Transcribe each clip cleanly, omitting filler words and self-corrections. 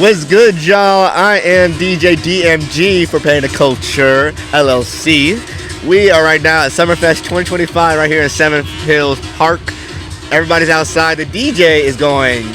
What's good, y'all? I am DJ DMG for Panda Culture, LLC. We are right now at Summerfest 2025 right here in Seven Hills Park. Everybody's outside. The DJ is going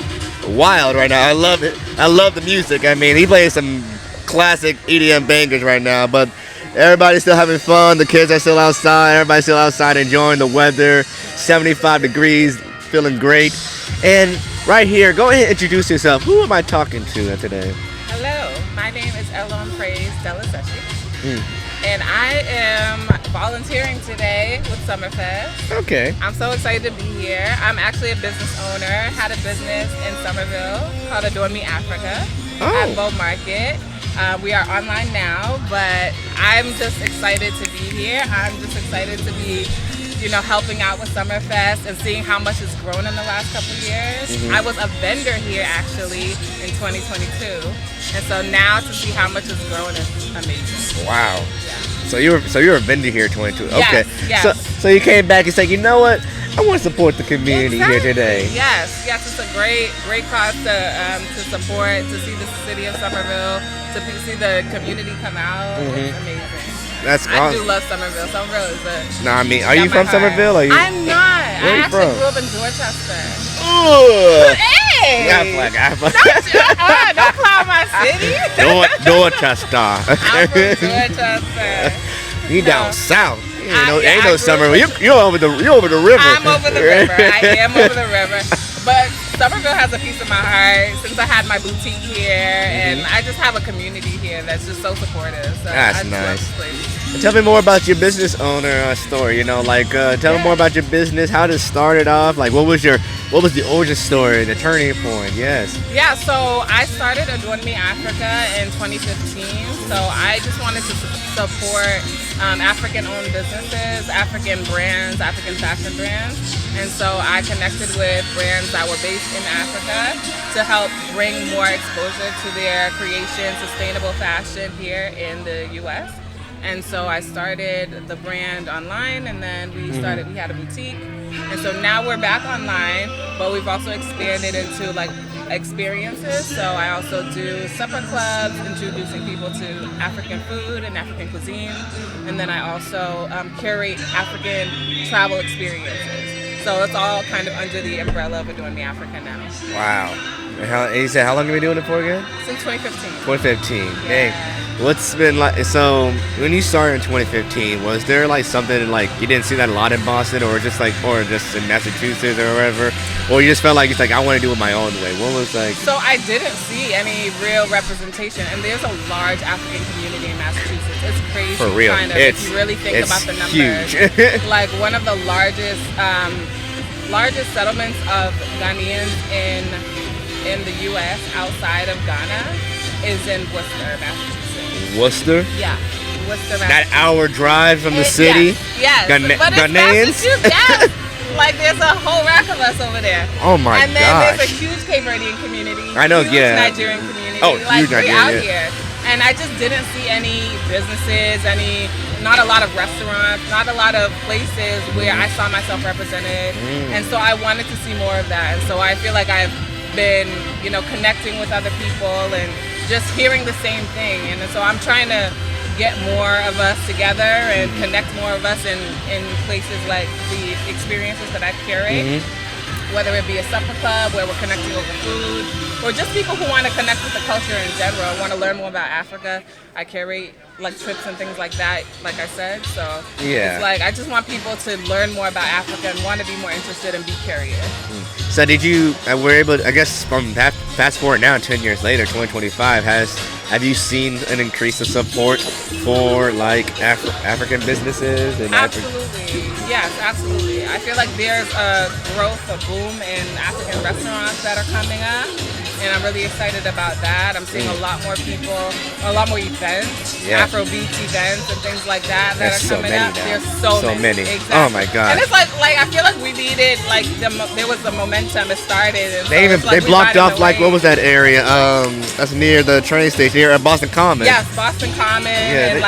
wild right now. I love it. I love the music. I mean, he plays some classic EDM bangers right now, but everybody's still having fun. The kids are still outside. Everybody's still outside enjoying the weather. 75 degrees, feeling great. And right here, go ahead and introduce yourself. Who am I talking to today? Hello, my name is Elorm Praise Dela-Seshie, and I am volunteering today with Summerfest. Okay. I'm so excited to be here. I'm actually a business owner, had a business in Somerville called Adorn Me Africa at Bow Market. We are online now, but I'm just excited to be here. I'm just excited to be helping out with Summerfest and seeing how much it's grown in the last couple of years. I was a vendor here actually in 2022, and so now to see how much it's grown is amazing. Wow. Yeah. So you're a vendor here in 22. Okay. Yes. So you came back and said, you know what? I want to support the community here today. Yes, it's a great cause to support, to see the city of Somerville, to see the community come out. It's amazing. That's awesome. I do love Somerville. Somerville is are you from Somerville? I'm not. Where I you actually from? grew up in Dorchester. Ooh. Hey! Don't clown my city. Dorchester. I'm from Dorchester. You down south. Ain't no I Somerville. You're over the river. I'm over the river. I am over the river. But Somerville has a piece of my heart since I had my boutique here, and I just have a community here that's just so supportive. So That's I just nice. love this place. Tell me more about your business owner story. Tell me more about your business. How did it started off? Like, what was the origin story, the turning point? Yes. Yeah. So I started Adorn Me Africa in 2015. So I just wanted to support African-owned businesses, African brands, African fashion brands, and so I connected with brands that were based in Africa to help bring more exposure to their creation, sustainable fashion here in the U.S. And so I started the brand online, and then we had a boutique. And so now we're back online, but we've also expanded into experiences. So I also do supper clubs, introducing people to African food and African cuisine. And then I also curate African travel experiences. So it's all kind of under the umbrella of Adorn Me Africa now. Wow. And you said how long have you been doing it for again? Since 2015. 2015. Yeah. Dang. What's been like? So when you started in 2015, was there something you didn't see that a lot in Boston, or just in Massachusetts or wherever, or you just felt like I want to do it my own way? What was like? So I didn't see any real representation, and there's a large African community in Massachusetts. It's crazy. For real, if you really think about the numbers. Huge. One of the largest settlements of Ghanaians in the U.S. outside of Ghana is in Worcester, Massachusetts. Worcester? Yeah, Worcester, Massachusetts. That hour drive from the city? Yes. But it's Ghanaians? Massachusetts, yes. There's a whole rack of us over there. Oh my gosh. And then there's a huge Cape Verdean community. I know, huge yeah. Nigerian community. Oh, huge we're Nigerian, out yeah. here. And I just didn't see any businesses, not a lot of restaurants, not a lot of places where I saw myself represented. And so I wanted to see more of that. And so I feel like I've been, connecting with other people and just hearing the same thing. And so I'm trying to get more of us together and connect more of us in places like the experiences that I curate. Whether it be a supper club where we're connecting over food, or just people who want to connect with the culture in general, want to learn more about Africa. I curate trips and things like that, like I said. So yeah. It's I just want people to learn more about Africa and want to be more interested and be curious. So did you, were able, I guess from fast forward now, 10 years later, 2025, have you seen an increase of support for African businesses? And Absolutely. Yes, absolutely. I feel like there's a growth, a boom in African restaurants that are coming up, and I'm really excited about that. I'm seeing a lot more people, a lot more events, Afrobeat events and things like that are coming up. Now. There's so many. Exactly. Oh my God. And it's I feel like we needed, there was the momentum, it started. And they blocked off, what was that area? That's near the train station, near Boston Common. Yes, Boston Common, and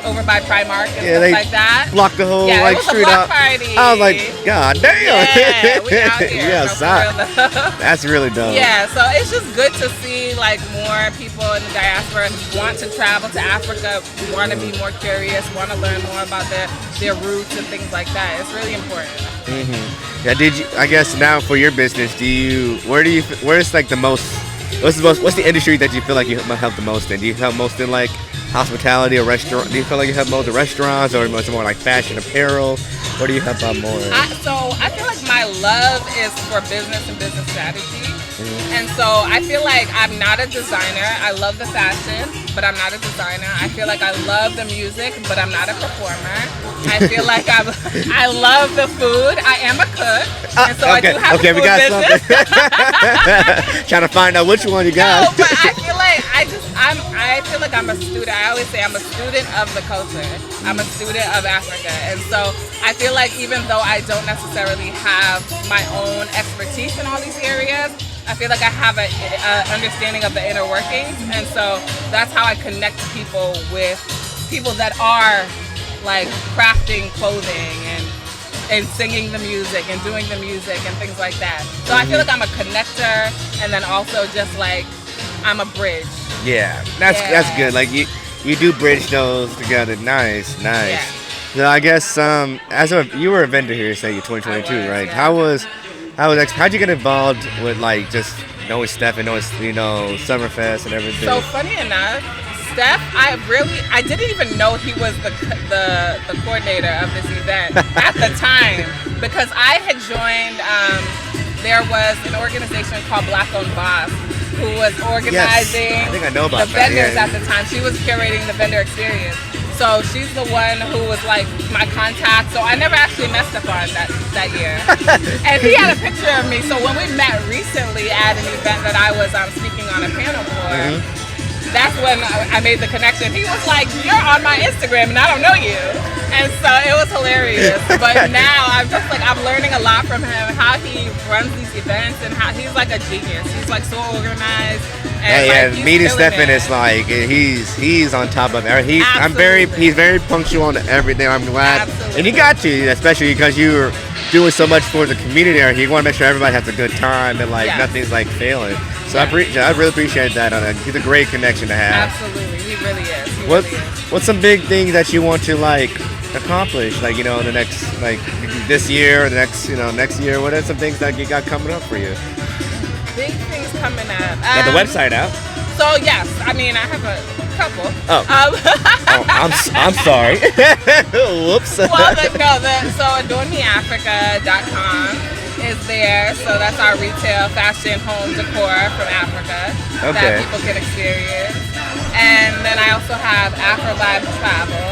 over by Primark and Yeah, stuff they like that. blocked the whole Yeah, like it was street a block up. party. I was like, God damn. Yeah, we out here. We No, outside. for real, though. That's really dope. Yeah, so it's just good to see like more people in the diaspora want to travel to Africa, want to be more curious, want to learn more about their roots and things like that. It's really important. Mm-hmm. Yeah. I guess now for your business, where's like the most? What's the industry that you feel like you help the most in? Do you help most in like hospitality or restaurant? Do you feel like you help most in restaurants or it's more like fashion apparel? What do you help out more? I feel like my love is for business and business strategy. And so I feel like I'm not a designer. I love the fashion, but I'm not a designer. I feel like I love the music, but I'm not a performer. I feel like I love the food. I am a cook, and so okay. I do have a food we got business. something. Trying to find out which one you got. No, but I feel like I feel like I'm a student. I always say I'm a student of the culture. I'm a student of Africa, and so I feel like even though I don't necessarily have my own expertise in all these areas, I feel like I have an understanding of the inner workings, and so that's how I connect people with people that are like crafting clothing and singing the music and doing the music and things like that. So I feel like I'm a connector, and then also just like I'm a bridge. Yeah, that's good. Like you do bridge those together. Nice. Yeah. So I guess you were a vendor here, say 2022, right? Yeah. How'd you get involved with like just knowing Steph and knowing Summerfest and everything? So funny enough, Steph, I didn't even know he was the coordinator of this event at the time, because I had joined. There was an organization called Black Owned Boss who was organizing I think I know about the vendors that, at the time. She was curating the vendor experience. So she's the one who was like my contact. So I never actually met Stefan that year. And he had a picture of me. So when we met recently at an event that I was speaking on a panel for, that's when I made the connection. He was like, "You're on my Instagram and I don't know you." And so it was hilarious. But now I'm learning a lot from him, how he runs these events and how he's like a genius. He's like so organized. And meeting Stefan is like he's on top of everything. He's very punctual on everything. I'm glad, and you got to, especially because you're doing so much for the community. You want to make sure everybody has a good time and like nothing's like failing. So I really appreciate that. He's a great connection to have. Absolutely, he really is. What's some big things that you want to like accomplish? Like in the next this year or the next year. What are some things that you got coming up for you? Big things coming up. Got the website out. So yes, I have a couple. Oh, I'm sorry. Whoops. Well, so adornmeafrica.com is there. So that's our retail fashion home decor from Africa that people can experience. And then I also have AfroVibe Travel,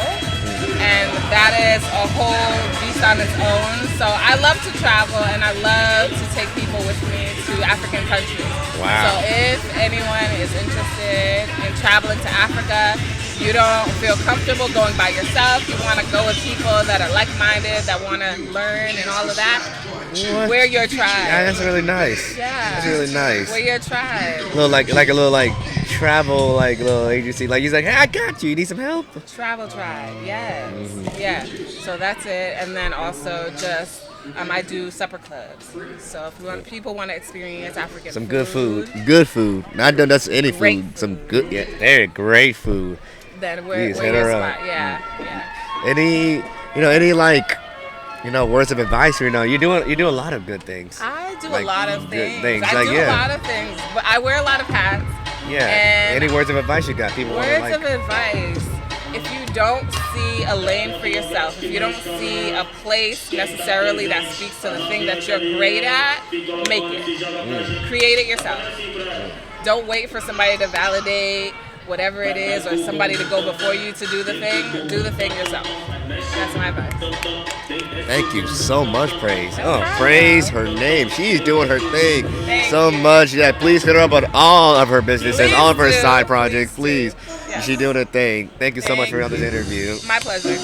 and that is a whole beast on its own. So I love to travel, and I love to take people with me to African countries. Wow. So if anyone is interested in traveling to Africa, you don't feel comfortable going by yourself, you want to go with people that are like-minded, that want to learn and all of that, we're your tribe. Yeah, that's really nice. Yeah. That's really nice. We're your tribe. A little travel little agency. Like he's like, "Hey, I got you. You need some help?" Travel tribe. Yes. Yeah. So that's it. And then also just I do supper clubs. So if people want to experience African some good food. Not just any great food. Some good. Yeah, they're great food. Then we're your spot. Yeah. Any words of advice? You do a lot of good things. I do a lot of things. I do a lot of things, but I wear a lot of hats. Yeah. And any words of advice you got? People want to words of advice. If you don't see a lane for yourself, if you don't see a place necessarily that speaks to the thing that you're great at, make it. Create it yourself. Don't wait for somebody to validate whatever it is or somebody to go before you to do the thing. Do the thing yourself. That's my advice. Thank you so much, Praise. Praise her name. She's doing her thing so much. Yeah, please hit her up on all of her businesses, all of her side projects. Please. She's doing her thing. Thank you so much for on this interview. My pleasure.